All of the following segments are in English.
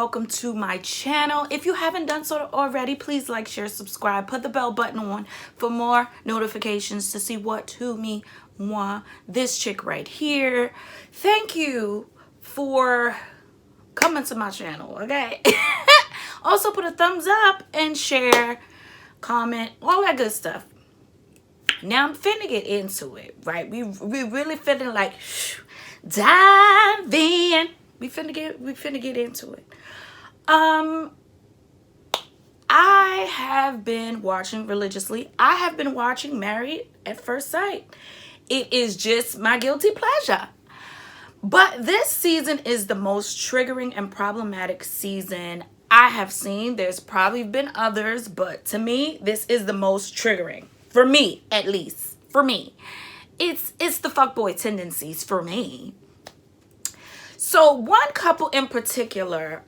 welcome to my channel. If you haven't done so already, please like, share, subscribe, put the bell button on for more notifications to see what, who, me, moi, this chick right here. Thank you for coming to my channel, okay? Also put a thumbs up and share, comment, all that good stuff. Now I'm finna get into it, right? We really finna like dive in. We finna get into it. I have been watching religiously. I have been watching Married at First Sight. It is just my guilty pleasure. But this season is the most triggering and problematic season I have seen. There's probably been others, but to me, this is the most triggering. For me, at least. For me. It's the fuckboy tendencies for me. So one couple in particular,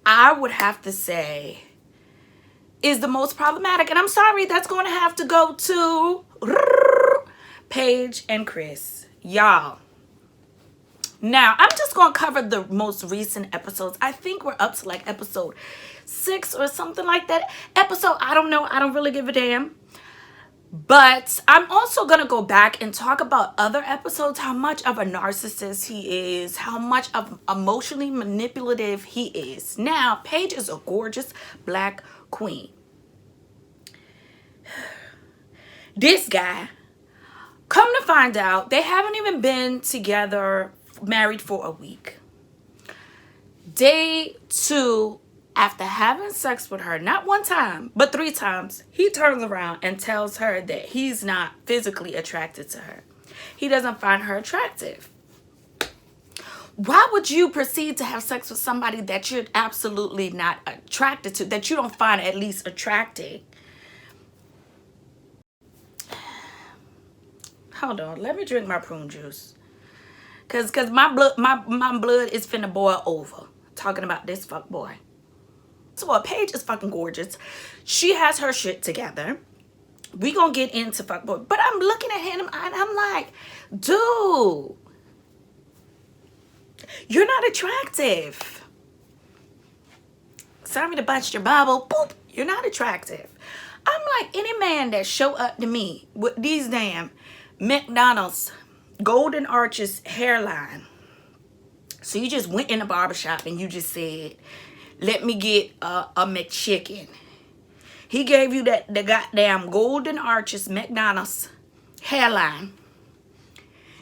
I would have to say, is the most problematic. And I'm sorry, that's going to have to go to Paige and Chris. Y'all. Now, I'm just going to cover the most recent episodes. I think we're up to like episode 6 or something like that. Episode, I don't know. I don't really give a damn. But I'm also going to go back and talk about other episodes, how much of a narcissist he is, how much of emotionally manipulative he is. Now, Paige is a gorgeous black queen. This guy, come to find out, they haven't even been together, married for a week. Day 2, after having sex with her, not one time, but 3 times, he turns around and tells her that he's not physically attracted to her. He doesn't find her attractive. Why would you proceed to have sex with somebody that you're absolutely not attracted to, that you don't find at least attractive? Hold on, let me drink my prune juice. Cause my blood is finna boil over talking about this fuck boy. So Paige is fucking gorgeous. She has her shit together. We gonna get into fuckboy. But I'm looking at him and I'm like, dude, you're not attractive. Sorry to bust your bubble. Boop. You're not attractive. I'm like, any man that show up to me with these damn McDonald's Golden Arches hairline. So you just went in the barbershop and you just said, let me get a McChicken. He gave you the goddamn Golden Arches McDonald's hairline.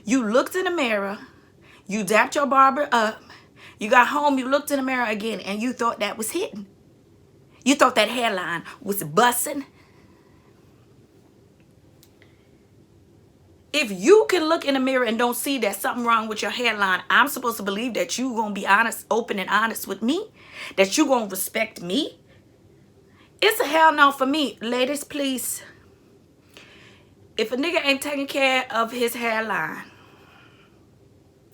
You looked in the mirror. You dapped your barber up. You got home, you looked in the mirror again, and you thought that was hitting. You thought that hairline was busting. If you can look in the mirror and don't see that something wrong with your hairline, I'm supposed to believe that you gonna be honest, open and honest with me, that you gonna respect me. It's a hell no for me. Ladies, please. If a nigga ain't taking care of his hairline,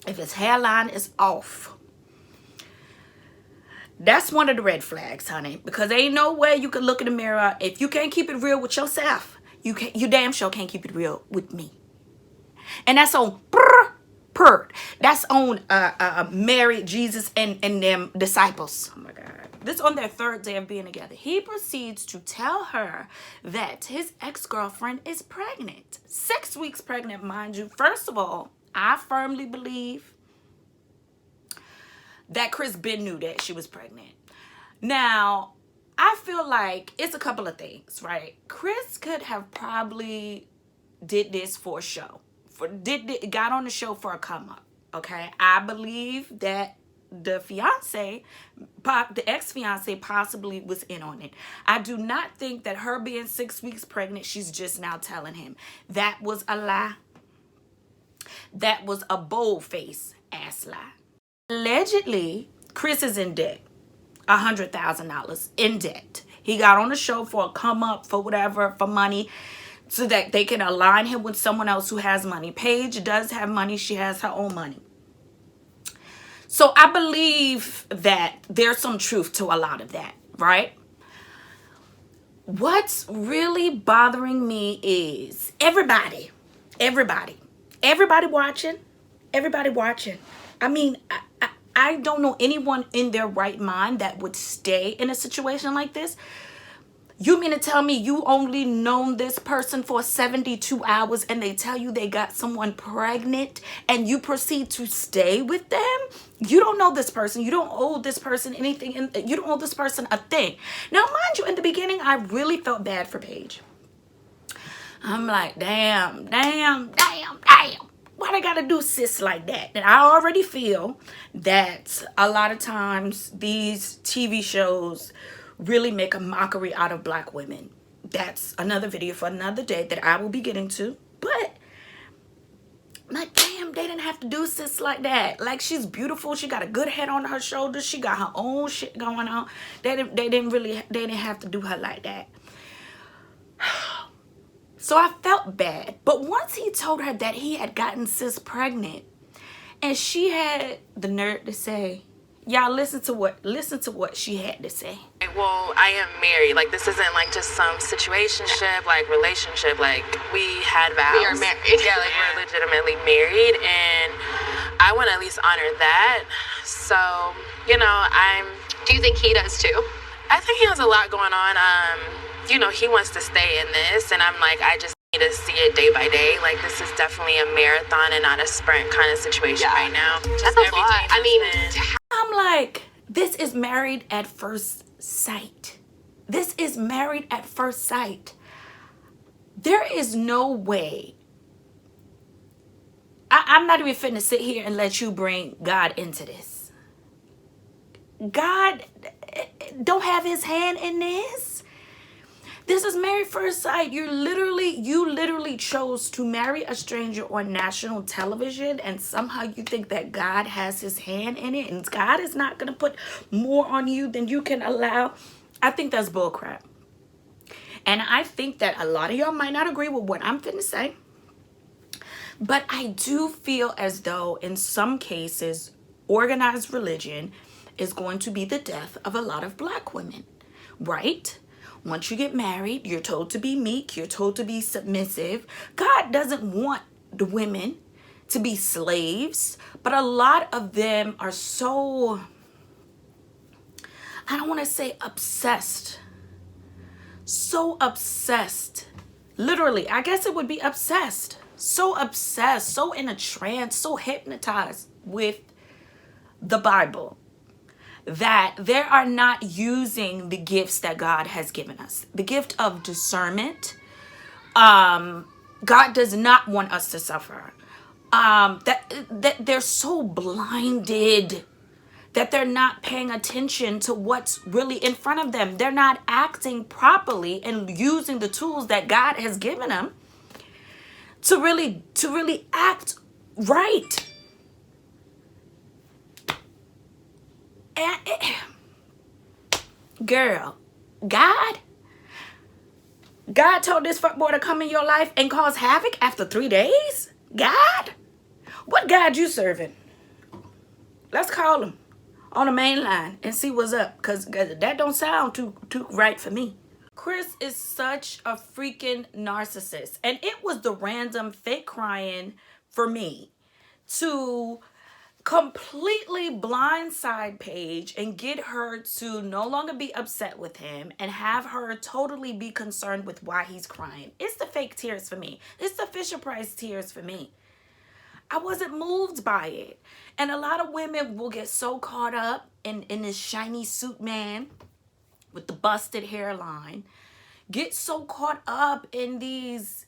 if his hairline is off, that's one of the red flags, honey. Because there ain't no way you can look in the mirror. If you can't keep it real with yourself, you damn sure can't keep it real with me. And that's on Pert. That's on Mary, Jesus, and them disciples. Oh my God. This on their 3rd day of being together. He proceeds to tell her that his ex-girlfriend is pregnant. 6 weeks pregnant, mind you. First of all, I firmly believe that Chris Ben knew that she was pregnant. Now, I feel like it's a couple of things, right? Chris could have probably did this for a show. Got on the show for a come up, okay? I believe that the ex-fiance possibly was in on it. I do not think that her being 6 weeks pregnant, she's just now telling him. That was a lie. That was a bold-faced ass lie. Allegedly, Chris is in debt. $100,000 in debt. He got on the show for a come up, for whatever, for money, so that they can align him with someone else who has money. Paige does have money. She has her own money. So I believe that there's some truth to a lot of that, right? What's really bothering me is everybody watching. I mean, I don't know anyone in their right mind that would stay in a situation like this. You mean to tell me you only known this person for 72 hours and they tell you they got someone pregnant and you proceed to stay with them? You don't know this person. You don't owe this person anything. And you don't owe this person a thing. Now, mind you, in the beginning, I really felt bad for Paige. I'm like, damn. Why they gotta do sis like that? And I already feel that a lot of times these TV shows really make a mockery out of black women. That's another video for another day that I will be getting to. But like, damn, they didn't have to do sis like that. Like, she's beautiful. She got a good head on her shoulders. She got her own shit going on. They didn't have to do her like that. So I felt bad. But once he told her that he had gotten sis pregnant, and she had the nerve to say, y'all listen to what she had to say. Well, I am married. Like, this isn't like just some situationship, like relationship. Like, we had vows. We are married. Yeah, like we're legitimately married, and I want to at least honor that. So, you know, Do you think he does too? I think he has a lot going on. You know, he wants to stay in this, and I'm like, I just need to see it day by day. Like, this is definitely a marathon and not a sprint kind of situation right now. That's a lot. I mean, I'm like, this is married at first sight. This is married at first sight. There is no way. I'm not even finna sit here and let you bring God into this. God don't have his hand in this. This is married first sight. You literally chose to marry a stranger on national television, and somehow you think that God has his hand in it, and God is not going to put more on you than you can allow. I think that's bullcrap. And I think that a lot of y'all might not agree with what I'm finna say, but I do feel as though in some cases, organized religion is going to be the death of a lot of black women, right? Once you get married, you're told to be meek. You're told to be submissive. God doesn't want the women to be slaves, but a lot of them are so, I don't want to say obsessed. So obsessed. Literally, I guess it would be obsessed. So obsessed, so in a trance, so hypnotized with the Bible, that they are not using the gifts that God has given us. The gift of discernment. God does not want us to suffer. That they're so blinded that they're not paying attention to what's really in front of them. They're not acting properly and using the tools that God has given them to really act right. And girl, God told this fuckboy to come in your life and cause havoc after 3 days? God? What God you serving? Let's call him on the main line and see what's up, because that don't sound too right for me. Chris is such a freaking narcissist, and it was the random fake crying for me to completely blindside Paige and get her to no longer be upset with him and have her totally be concerned with why he's crying. It's the fake tears for me. It's the Fisher-Price tears for me. I wasn't moved by it. And a lot of women will get so caught up in this shiny suit man with the busted hairline, get so caught up in these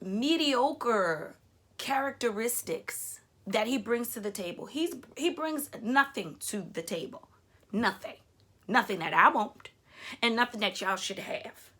mediocre characteristics that he brings to the table. He brings nothing to the table. Nothing that I won't, and nothing that y'all should have.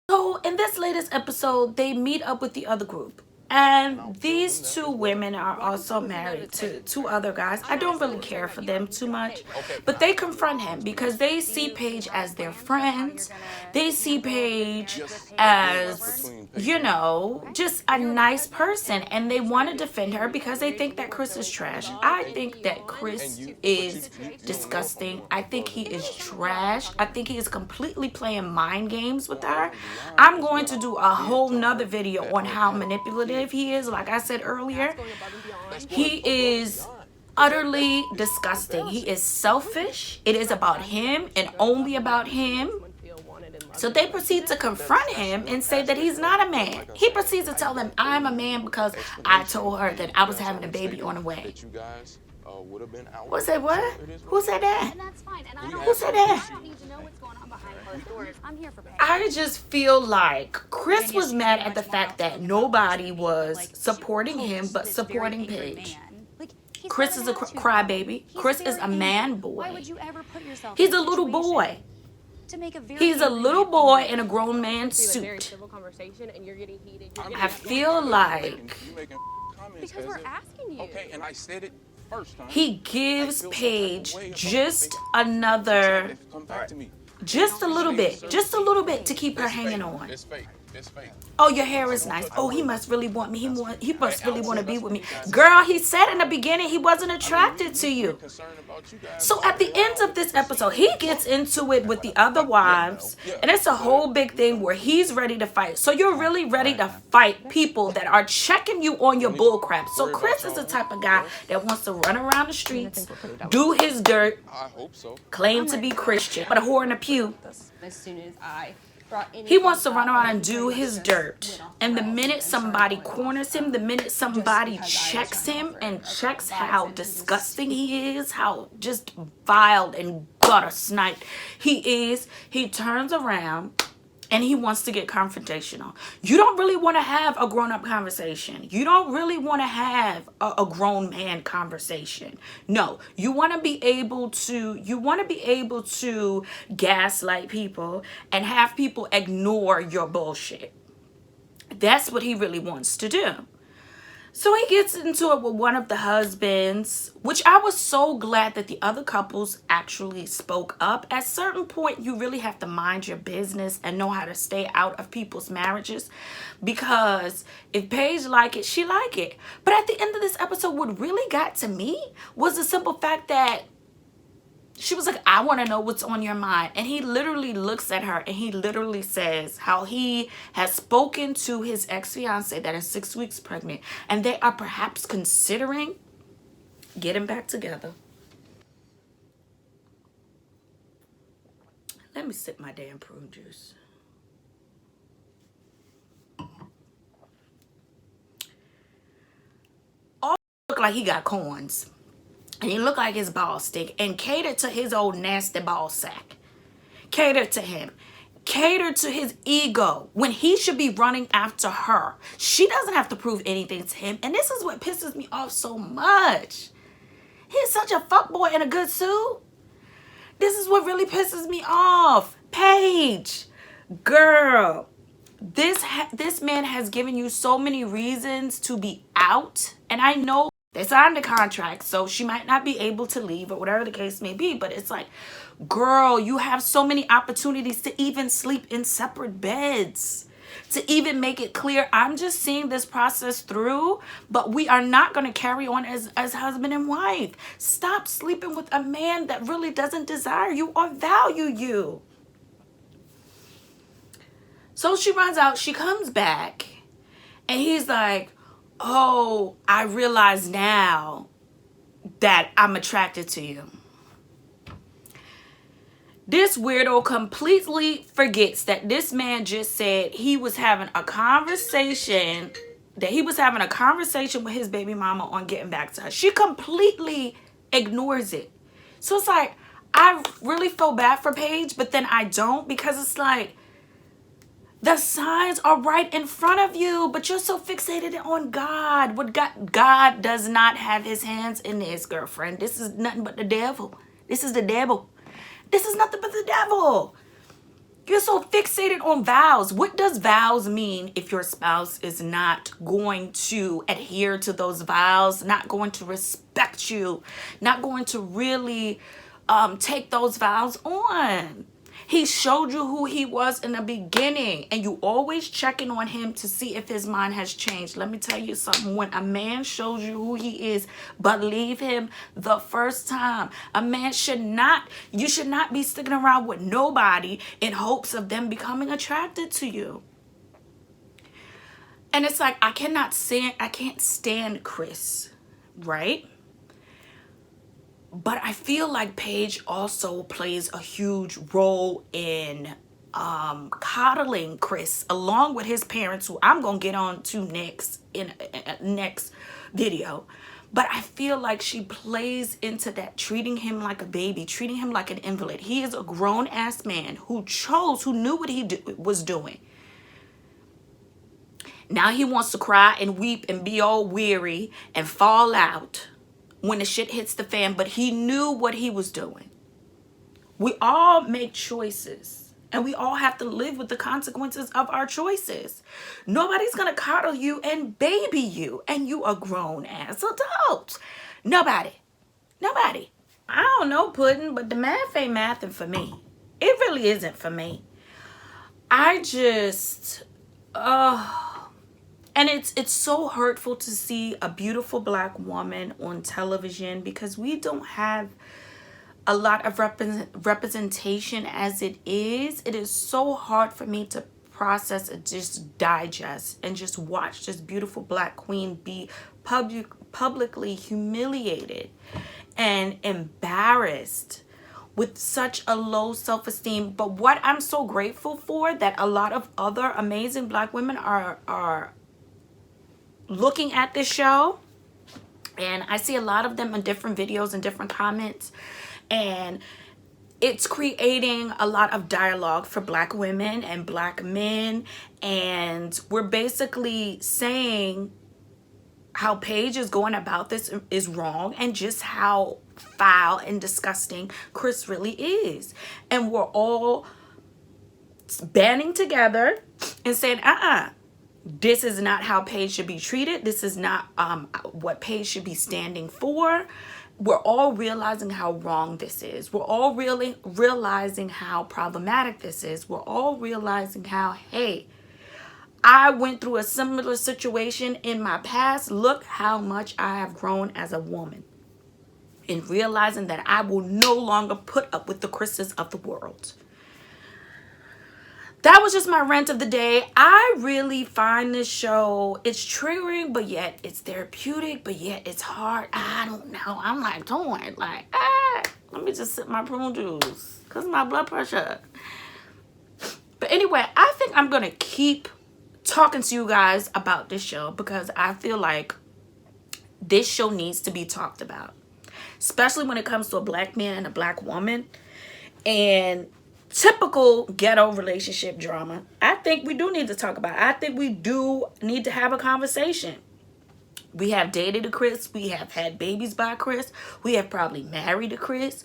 So in this latest episode, they meet up with the other group, and these two women are also married to two other guys. I don't really care for them too much, but they confront him because they see Paige as their friends. They see Paige as, you know, just a nice person, and they want to defend her because they think that Chris is trash. I think that Chris is disgusting. I think he is trash. I think he is completely playing mind games with her. I'm going to do a whole nother video on how manipulative he is. Like I said earlier, he is utterly disgusting. He is selfish. It is about him and only about him. So they proceed to confront him and say that he's not a man. He proceeds to tell them, I'm a man because I told her that I was having a baby on the way. What's that? What? Who said that? Who said that? I just feel like Chris was mad at the fact that nobody was supporting him but supporting Paige. Chris is a crybaby. Chris is a man boy. He's a little boy. He's a little boy in a grown man's suit. I feel like Because we're asking you. Okay, and I said it first time. he gives Paige just another, just a little bit to keep her hanging on. It's fake. It's fake. Oh, your hair is nice. Oh, he must really want me. He must really want to be with me. Girl, he said in the beginning he wasn't attracted to you. So at the end of this episode, he gets into it with the other wives, and it's a whole big thing where he's ready to fight. So you're really ready to fight people that are checking you on your bull crap. So Chris is the type of guy that wants to run around the streets, do his dirt, I hope so. claim to be Christian, but a whore in a pew. As soon as I He wants to run around and do his dirt. And the minute somebody corners him, the minute somebody checks him and checks how disgusting he is, how just vile and gutter sniped he is, he turns around and he wants to get confrontational. You don't really want to have a grown-up conversation. You don't really want to have a grown man conversation. No, you want to be able to gaslight people and have people ignore your bullshit. That's what he really wants to do. So he gets into it with one of the husbands, which I was so glad that the other couples actually spoke up. At a certain point, you really have to mind your business and know how to stay out of people's marriages. Because if Paige like it, she like it. But at the end of this episode, what really got to me was the simple fact that she was like, I want to know what's on your mind. And he literally looks at her and he literally says how he has spoken to his ex-fiance that is 6 weeks pregnant. And they are perhaps considering getting back together. Let me sip my damn prune juice. All look like he got corns. And he looked like his ball stick and catered to his old nasty ball sack. Catered to him. Catered to his ego when he should be running after her. She doesn't have to prove anything to him. And this is what pisses me off so much. He's such a fuckboy in a good suit. This is what really pisses me off. Paige, girl, this man has given you so many reasons to be out. And I know they signed a contract, so she might not be able to leave or whatever the case may be. But it's like, girl, you have so many opportunities to even sleep in separate beds. To even make it clear, I'm just seeing this process through, but we are not going to carry on as husband and wife. Stop sleeping with a man that really doesn't desire you or value you. So she runs out, she comes back, and he's like, oh, I realize now that I'm attracted to you. This weirdo completely forgets that this man just said he was having a conversation, with his baby mama on getting back to her. She completely ignores it. So it's like, I really feel bad for Paige, but then I don't, because it's like, the signs are right in front of you, but you're so fixated on God. God does not have his hands in this, girlfriend. This is nothing but the devil. This is the devil. This is nothing but the devil. You're so fixated on vows. What does vows mean if your spouse is not going to adhere to those vows, not going to respect you, not going to really take those vows on? He showed you who he was in the beginning, and you always checking on him to see if his mind has changed. Let me tell you something. When a man shows you who he is, believe him the first time. You should not be sticking around with nobody in hopes of them becoming attracted to you. And it's like, I can't stand Chris, right? But I feel like Paige also plays a huge role in coddling Chris along with his parents, who I'm gonna get on to next in next video. But I feel like she plays into that, treating him like a baby, treating him like an invalid. He is a grown-ass man who knew what he was doing. Now he wants to cry and weep and be all weary and fall out when the shit hits the fan, but he knew what he was doing. We all make choices, and we all have to live with the consequences of our choices. Nobody's gonna coddle you and baby you, and you a grown-ass adult. Nobody. I don't know, Puddin', but the math ain't mathing for me. It really isn't for me. I just, and it's so hurtful to see a beautiful black woman on television, because we don't have a lot of representation as it is. It is so hard for me to process and just digest and just watch this beautiful black queen be publicly humiliated and embarrassed with such a low self-esteem. But what I'm so grateful for, that a lot of other amazing black women are looking at this show, and I see a lot of them in different videos and different comments, and it's creating a lot of dialogue for black women and black men. And we're basically saying how Paige is going about this is wrong, and just how foul and disgusting Chris really is. And we're all banding together and saying, this is not how Paige should be treated. This is not what Paige should be standing for. We're all realizing how wrong this is. We're all really realizing how problematic this is. We're all realizing how, hey, I went through a similar situation in my past. Look how much I have grown as a woman, in realizing that I will no longer put up with the Chris's of the world. That was just my rant of the day. I really find this show, it's triggering, but yet it's therapeutic, but yet it's hard. I don't know. I'm like torn. Like, let me just sip my prune juice because of my blood pressure. But anyway, I think I'm going to keep talking to you guys about this show, because I feel like this show needs to be talked about, especially when it comes to a black man and a black woman and typical ghetto relationship drama. I think we do need to talk about it. I think we do need to have a conversation. We have dated a Chris. We have had babies by Chris. We have probably married a Chris.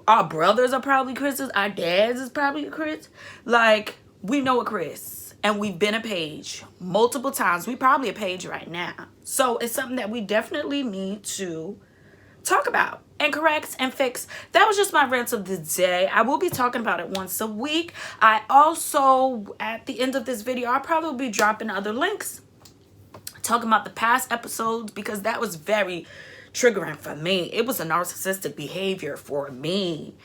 Our brothers are probably Chris's. Our dads is probably a Chris. Like, we know a Chris. And we've been a Paige multiple times. We probably a Paige right now. So it's something that we definitely need to talk about and correct and fix. That was just my rant of the day. I will be talking about it once a week. I also, at the end of this video, I'll probably be dropping other links talking about the past episodes, because that was very triggering for me. It was a narcissistic behavior for me,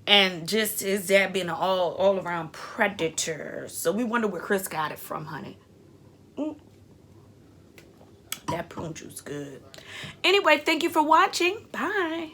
and just his dad being an all around predator. So we wonder where Chris got it from, honey. That prune juice good. Anyway, thank you for watching. Bye.